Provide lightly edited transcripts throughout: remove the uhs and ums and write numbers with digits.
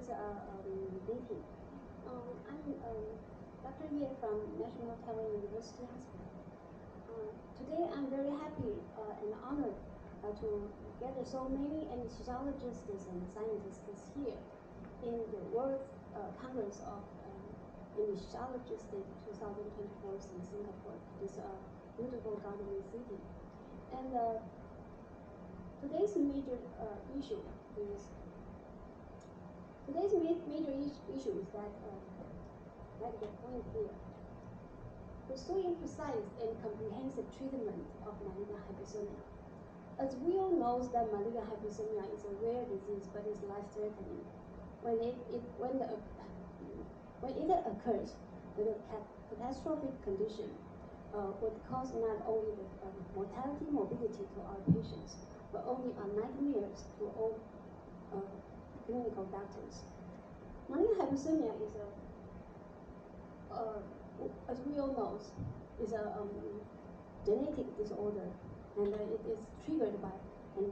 this meeting. I'm Dr. Ye from National Taiwan University Hospital. Today I'm very happy and honored to gather so many anesthesiologists and scientists here in the World Congress of Anesthesiologists in 2024 in Singapore, this beautiful garden city. And today's major issue is that, like the point here, pursuing precise and comprehensive treatment of malignant hypersomnia. As we all know that malignant hypersomnia is a rare disease, but it's life-threatening. When it occurs, the catastrophic condition would cause not only the mortality, morbidity to our patients, but only nightmares to all clinical doctors. Malignant hypersomnia is as we all know, is a genetic disorder, and it is triggered by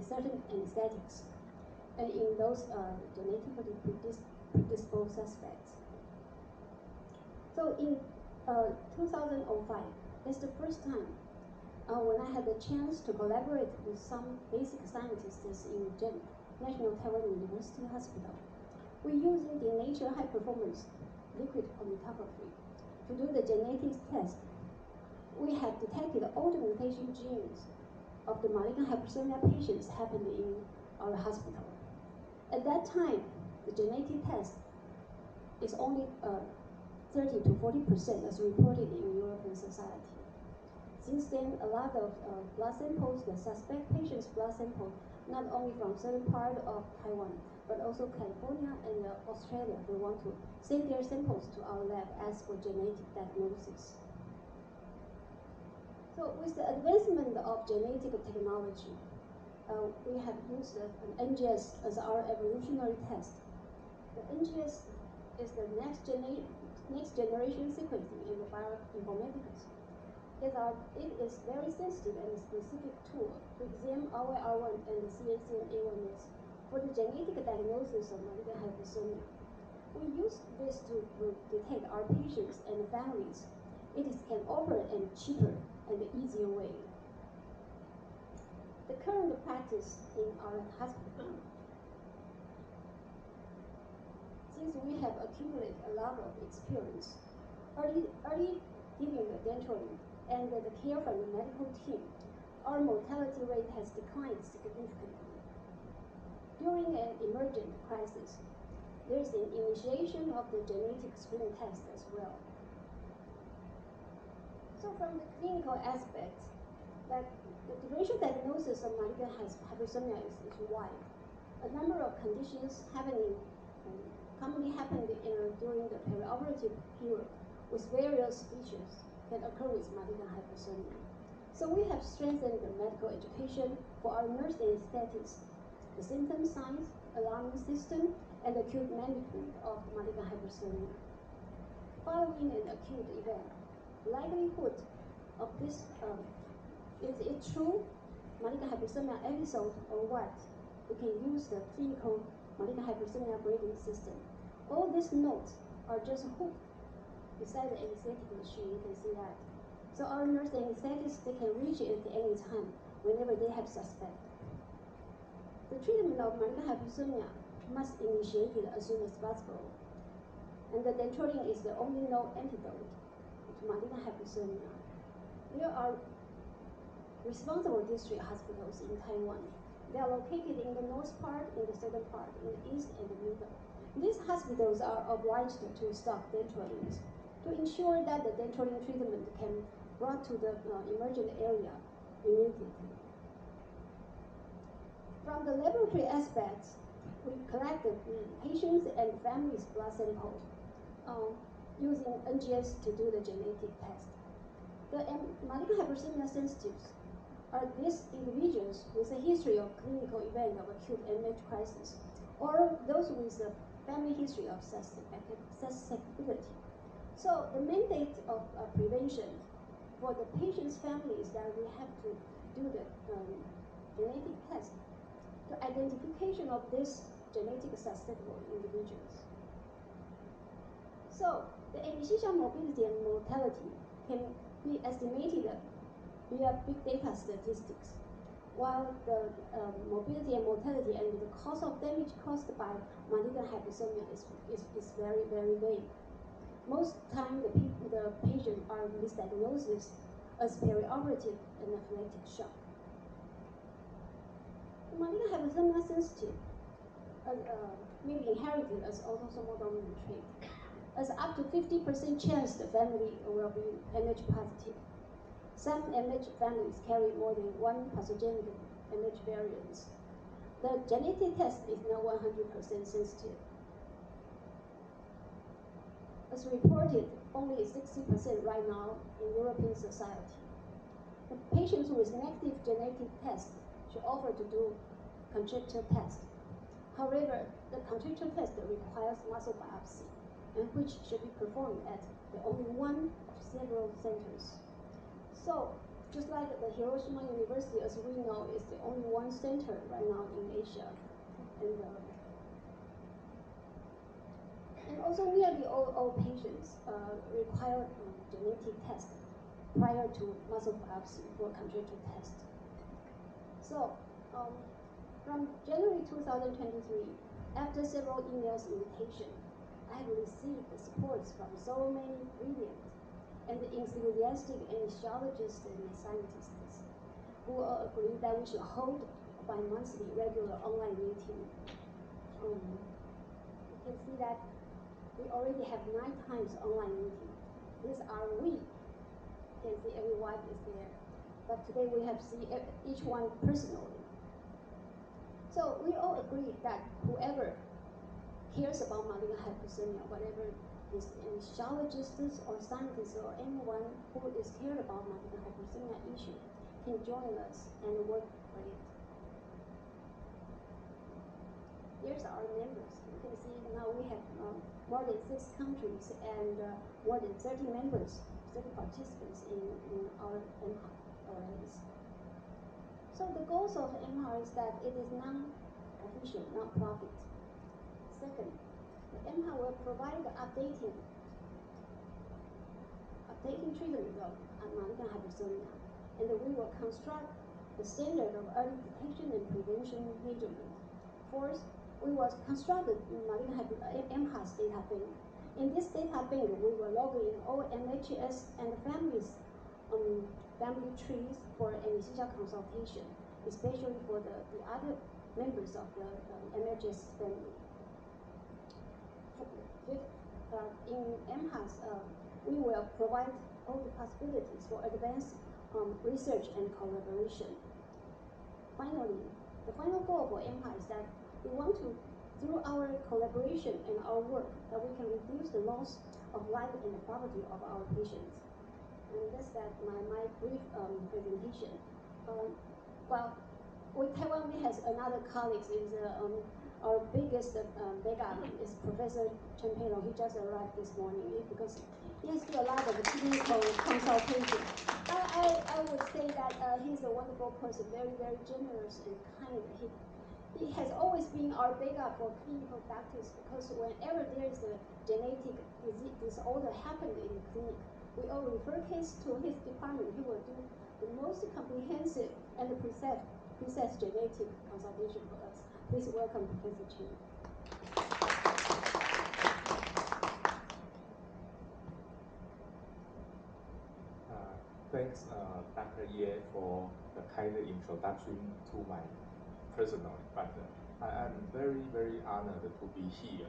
certain anesthetics, and in those genetically predisposed suspects. So in 2005, that's the first time when I had the chance to collaborate with some basic scientists in National Taiwan University Hospital. We're using the Nature High Performance Liquid Chromatography to do the genetics test. We have detected all the mutation genes of the malignant hypersomnia patients happened in our hospital. At that time, the genetic test is only 30 to 40% as reported in European society. Since then, a lot of blood samples, the suspect patients' blood samples, not only from certain part of Taiwan, but also California and Australia, they want to send their samples to our lab as for genetic diagnosis. So with the advancement of genetic technology, we have used an NGS as our evolutionary test. The NGS is the next generation sequencing in the bioinformatics. It is very sensitive and specific tool to examine RY1 and the CNCN-A1S for the genetic diagnosis of malignant hypersomnia. We use this to detect our patients and families. It can offer a cheaper and easier way. The current practice in our hospital, since we have accumulated a lot of experience, early giving the dental and the care from the medical team, our mortality rate has declined significantly. During an emergent crisis, there is an initiation of the genetic screening test as well. So from the clinical aspect, that the differential diagnosis of malignant hypersomnia is wide. A number of conditions commonly happen during the perioperative period with various features that occur with malignant hypersomnia. So we have strengthened the medical education for our nurse anesthetists, the symptom signs, alarming system, and acute management of malignant hypersomnia. Following an acute event, likelihood of this is it true malignant hypersomnia episode or what? We can use the clinical malignant hypersomnia grading system. All these notes are just hooked beside the anesthetic machine. You can see that. So our nurse anesthetists, they can reach it at any time whenever they have suspect. The treatment of malignant hypersomnia must initiate it as soon as possible. And the denturing is the only known antidote to malignant hypersomnia. There are responsible district hospitals in Taiwan. They are located in the north part, in the southern part, in the east and the middle. These hospitals are obliged to stock denturings to ensure that the denturing treatment can be brought to the emergent area immediately. From the laboratory aspects, we collect the patients and families' blood samples using NGS to do the genetic test. The malignant hypersomnia sensitives are these individuals with a history of clinical event of acute AMHA crisis, or those with a family history of susceptibility. So the mandate of prevention for the patient's family is that we have to do the genetic test. The identification of this genetic susceptible individuals. So the anesthesia morbidity and mortality can be estimated via big data statistics, while the morbidity and mortality and the cause of damage caused by malignant hypersomnia is very, very vague. Most time the patients are misdiagnosed as perioperative anaphylactic shock. Malignant hypersomnia sensitive may be inherited as autosomal dominant trait, as up to 50% chance the family will be AMH positive. Some AMH families carry more than one pathogenic AMH variants. The genetic test is not 100% sensitive. As reported, only 60% right now in European society. The patients with negative genetic test should offer to do contracture test. However, the contracture test requires muscle biopsy, and which should be performed at the only one of several centers. So, just like the Hiroshima University, as we know, is the only one center right now in Asia. And also nearly all patients require genetic test prior to muscle biopsy for contracture test. So, from January 2023, after several emails invitation, I have received the support from so many brilliant and enthusiastic anesthesiologists and scientists who all agree that we should hold a bi-monthly regular online meeting. You can see that we already have 9 times online meeting. These are we. You can see everyone is there. But today we have seen each one personally. So we all agree that whoever cares about malignant hypersomnia, whatever is anesthesiologists or scientists or anyone who is cared about malignant hypersomnia issue, can join us and work for it. Here's our members. You can see now we have more than 6 countries and more than 30 members, 30 participants in our AMHA already. So the goals of AMHA is that it is non-official, non-profit. Second, the AMHA will provide updating treatment of malignant hypersomnia, and we will construct the standard of early detection and prevention measurement. Fourth, we will construct the AMHA's data bank. In this data bank, we will log in all MHS and families family trees for anesthesia consultation, especially for the other members of the MHS family. Fifth, in AMHA's, we will provide all the possibilities for advanced research and collaboration. Finally, the final goal for AMHA is that we want to, through our collaboration and our work, that we can reduce the loss of life and the property of our patients. And that's my brief presentation. Well, Taiwan has another colleague, is our biggest backup is Professor Chen Peilong. He just arrived this morning because he has to do a lot of clinical consultation. I would say that he's a wonderful person, very, very generous and kind. He has always been our backup for clinical doctors because whenever there is a genetic disorder happening in the clinic, we all refer case to his department. He will do the most comprehensive and precise genetic consultation for us. Please welcome Professor Chen. Thanks, Dr. Ye, for the kind introduction to my personal, but I am very, very honored to be here